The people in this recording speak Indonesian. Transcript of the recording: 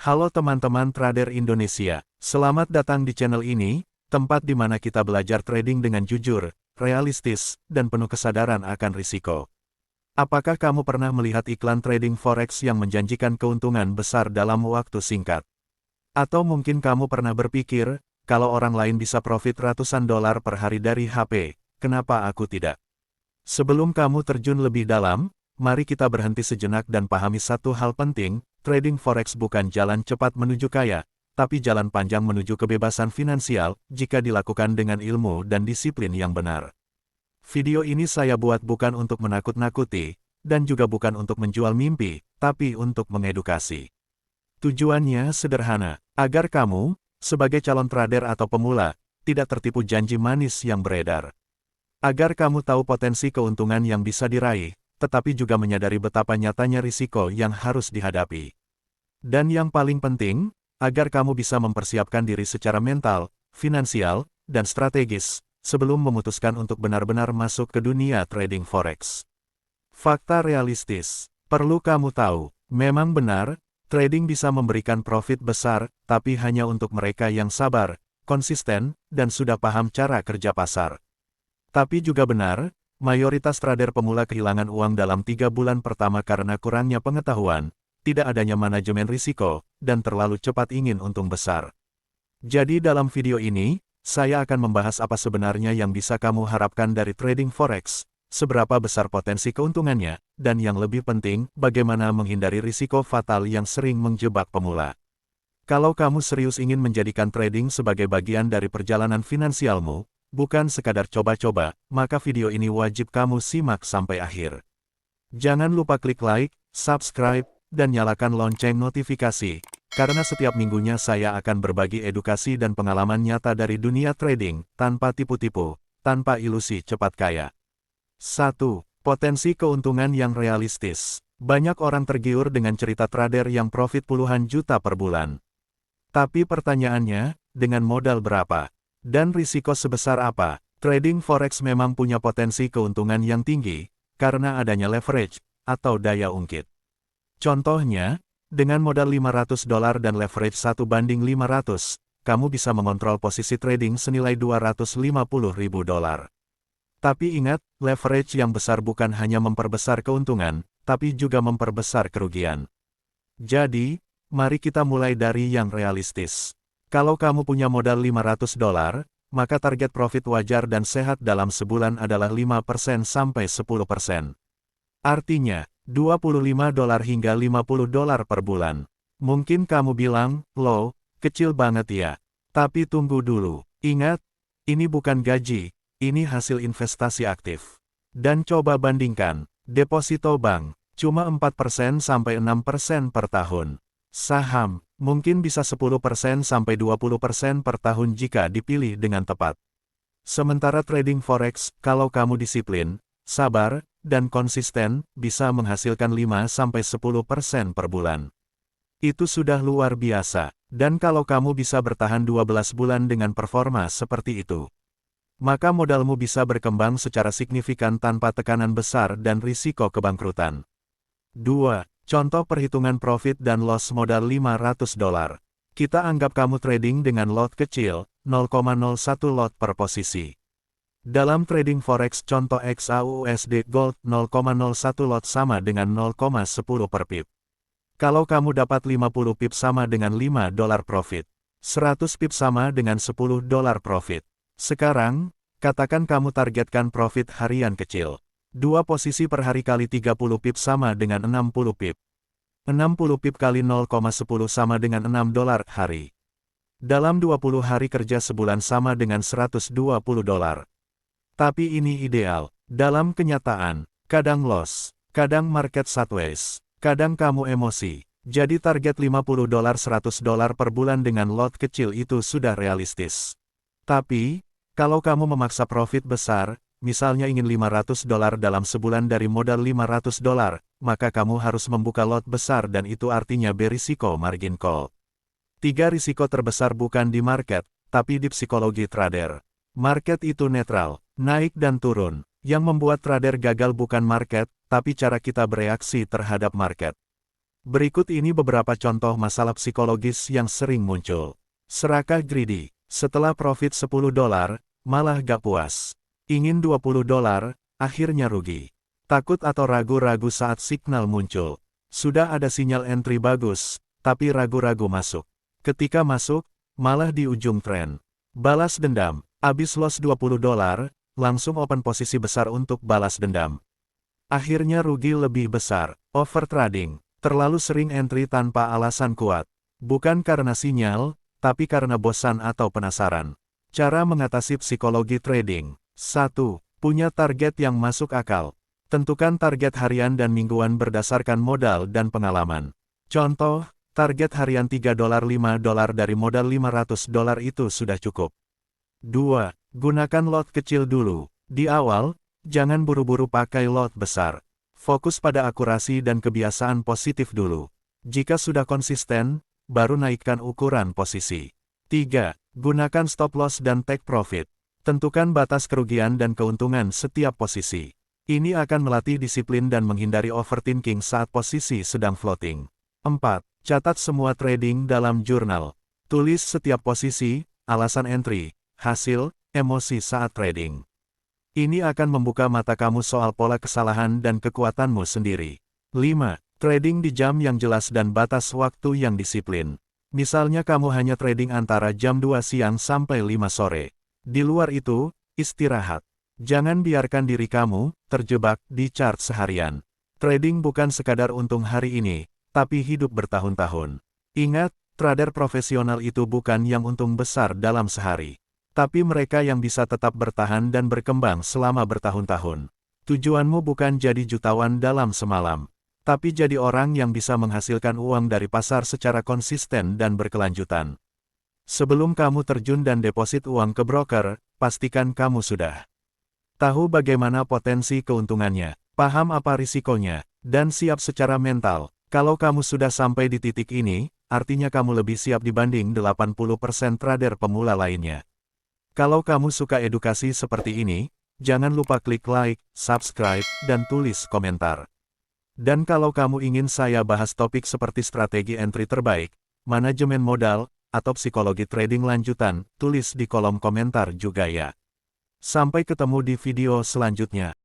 Halo teman-teman trader Indonesia, selamat datang di channel ini, tempat di mana kita belajar trading dengan jujur, realistis, dan penuh kesadaran akan risiko. Apakah kamu pernah melihat iklan trading forex yang menjanjikan keuntungan besar dalam waktu singkat? Atau mungkin kamu pernah berpikir, kalau orang lain bisa profit ratusan dolar per hari dari HP, kenapa aku tidak? Sebelum kamu terjun lebih dalam, mari kita berhenti sejenak dan pahami satu hal penting. Trading forex bukan jalan cepat menuju kaya, tapi jalan panjang menuju kebebasan finansial jika dilakukan dengan ilmu dan disiplin yang benar. Video ini saya buat bukan untuk menakut-nakuti, dan juga bukan untuk menjual mimpi, tapi untuk mengedukasi. Tujuannya sederhana, agar kamu, sebagai calon trader atau pemula, tidak tertipu janji manis yang beredar. Agar kamu tahu potensi keuntungan yang bisa diraih, tetapi juga menyadari betapa nyatanya risiko yang harus dihadapi. Dan yang paling penting, agar kamu bisa mempersiapkan diri secara mental, finansial, dan strategis, sebelum memutuskan untuk benar-benar masuk ke dunia trading forex. Fakta realistis, perlu kamu tahu, memang benar, trading bisa memberikan profit besar, tapi hanya untuk mereka yang sabar, konsisten, dan sudah paham cara kerja pasar. Tapi juga benar, mayoritas trader pemula kehilangan uang dalam 3 bulan pertama karena kurangnya pengetahuan, tidak adanya manajemen risiko, dan terlalu cepat ingin untung besar. Jadi dalam video ini, saya akan membahas apa sebenarnya yang bisa kamu harapkan dari trading forex, seberapa besar potensi keuntungannya, dan yang lebih penting, bagaimana menghindari risiko fatal yang sering menjebak pemula. Kalau kamu serius ingin menjadikan trading sebagai bagian dari perjalanan finansialmu, bukan sekadar coba-coba, maka video ini wajib kamu simak sampai akhir. Jangan lupa klik like, subscribe, dan nyalakan lonceng notifikasi, karena setiap minggunya saya akan berbagi edukasi dan pengalaman nyata dari dunia trading, tanpa tipu-tipu, tanpa ilusi cepat kaya. 1. Potensi keuntungan yang realistis. Banyak orang tergiur dengan cerita trader yang profit puluhan juta per bulan. Tapi pertanyaannya, dengan modal berapa? Dan risiko sebesar apa? Trading forex memang punya potensi keuntungan yang tinggi, karena adanya leverage, atau daya ungkit. Contohnya, dengan modal $500 dan leverage 1:500, kamu bisa mengontrol posisi trading senilai $250.000. Tapi ingat, leverage yang besar bukan hanya memperbesar keuntungan, tapi juga memperbesar kerugian. Jadi, mari kita mulai dari yang realistis. Kalau kamu punya modal $500, maka target profit wajar dan sehat dalam sebulan adalah 5% sampai 10%. Artinya, $25 hingga $50 per bulan. Mungkin kamu bilang, loh, kecil banget ya. Tapi tunggu dulu. Ingat, ini bukan gaji, ini hasil investasi aktif. Dan coba bandingkan, deposito bank, cuma 4% sampai 6% per tahun. Saham, mungkin bisa 10% sampai 20% per tahun jika dipilih dengan tepat. Sementara trading forex, kalau kamu disiplin, sabar, dan konsisten, bisa menghasilkan 5-10% per bulan. Itu sudah luar biasa, dan kalau kamu bisa bertahan 12 bulan dengan performa seperti itu, maka modalmu bisa berkembang secara signifikan tanpa tekanan besar dan risiko kebangkrutan. 2. Contoh perhitungan profit dan loss modal $500. Kita anggap kamu trading dengan lot kecil, 0,01 lot per posisi. Dalam trading forex contoh XAUUSD Gold 0,01 lot sama dengan 0,10 per pip. Kalau kamu dapat 50 pip sama dengan $5 profit. 100 pip sama dengan $10 profit. Sekarang, katakan kamu targetkan profit harian kecil. 2 posisi per hari kali 30 pip sama dengan 60 pip. 60 pip kali 0,10 sama dengan $6 hari. Dalam 20 hari kerja sebulan sama dengan $120. Tapi ini ideal. Dalam kenyataan, kadang loss, kadang market sideways, kadang kamu emosi. Jadi target $50-100 per bulan dengan lot kecil itu sudah realistis. Tapi, kalau kamu memaksa profit besar, misalnya ingin $500 dalam sebulan dari modal $500, maka kamu harus membuka lot besar dan itu artinya berisiko margin call. 3 risiko terbesar bukan di market, tapi di psikologi trader. Market itu netral, naik dan turun. Yang membuat trader gagal bukan market, tapi cara kita bereaksi terhadap market. Berikut ini beberapa contoh masalah psikologis yang sering muncul. Serakah greedy. Setelah profit $10, malah gak puas. Ingin $20, akhirnya rugi. Takut atau ragu-ragu saat signal muncul. Sudah ada sinyal entry bagus, tapi ragu-ragu masuk. Ketika masuk, malah di ujung tren. Balas dendam. Abis loss $20, langsung open posisi besar untuk balas dendam. Akhirnya rugi lebih besar. Overtrading. Terlalu sering entry tanpa alasan kuat. Bukan karena sinyal, tapi karena bosan atau penasaran. Cara mengatasi psikologi trading. 1. Punya target yang masuk akal. Tentukan target harian dan mingguan berdasarkan modal dan pengalaman. Contoh, target harian $3-5 dari modal $500 itu sudah cukup. 2. Gunakan lot kecil dulu. Di awal, jangan buru-buru pakai lot besar. Fokus pada akurasi dan kebiasaan positif dulu. Jika sudah konsisten, baru naikkan ukuran posisi. 3. Gunakan stop loss dan take profit. Tentukan batas kerugian dan keuntungan setiap posisi. Ini akan melatih disiplin dan menghindari overthinking saat posisi sedang floating. 4. Catat semua trading dalam jurnal. Tulis setiap posisi, alasan entry, hasil, emosi saat trading. Ini akan membuka mata kamu soal pola kesalahan dan kekuatanmu sendiri. 5. Trading di jam yang jelas dan batas waktu yang disiplin. Misalnya kamu hanya trading antara jam 2 siang sampai 5 sore. Di luar itu, istirahat. Jangan biarkan diri kamu terjebak di chart seharian. Trading bukan sekadar untung hari ini, tapi hidup bertahun-tahun. Ingat, trader profesional itu bukan yang untung besar dalam sehari. Tapi mereka yang bisa tetap bertahan dan berkembang selama bertahun-tahun. Tujuanmu bukan jadi jutawan dalam semalam, tapi jadi orang yang bisa menghasilkan uang dari pasar secara konsisten dan berkelanjutan. Sebelum kamu terjun dan deposit uang ke broker, pastikan kamu sudah tahu bagaimana potensi keuntungannya, paham apa risikonya, dan siap secara mental. Kalau kamu sudah sampai di titik ini, artinya kamu lebih siap dibanding 80% trader pemula lainnya. Kalau kamu suka edukasi seperti ini, jangan lupa klik like, subscribe, dan tulis komentar. Dan kalau kamu ingin saya bahas topik seperti strategi entry terbaik, manajemen modal, atau psikologi trading lanjutan, tulis di kolom komentar juga ya. Sampai ketemu di video selanjutnya.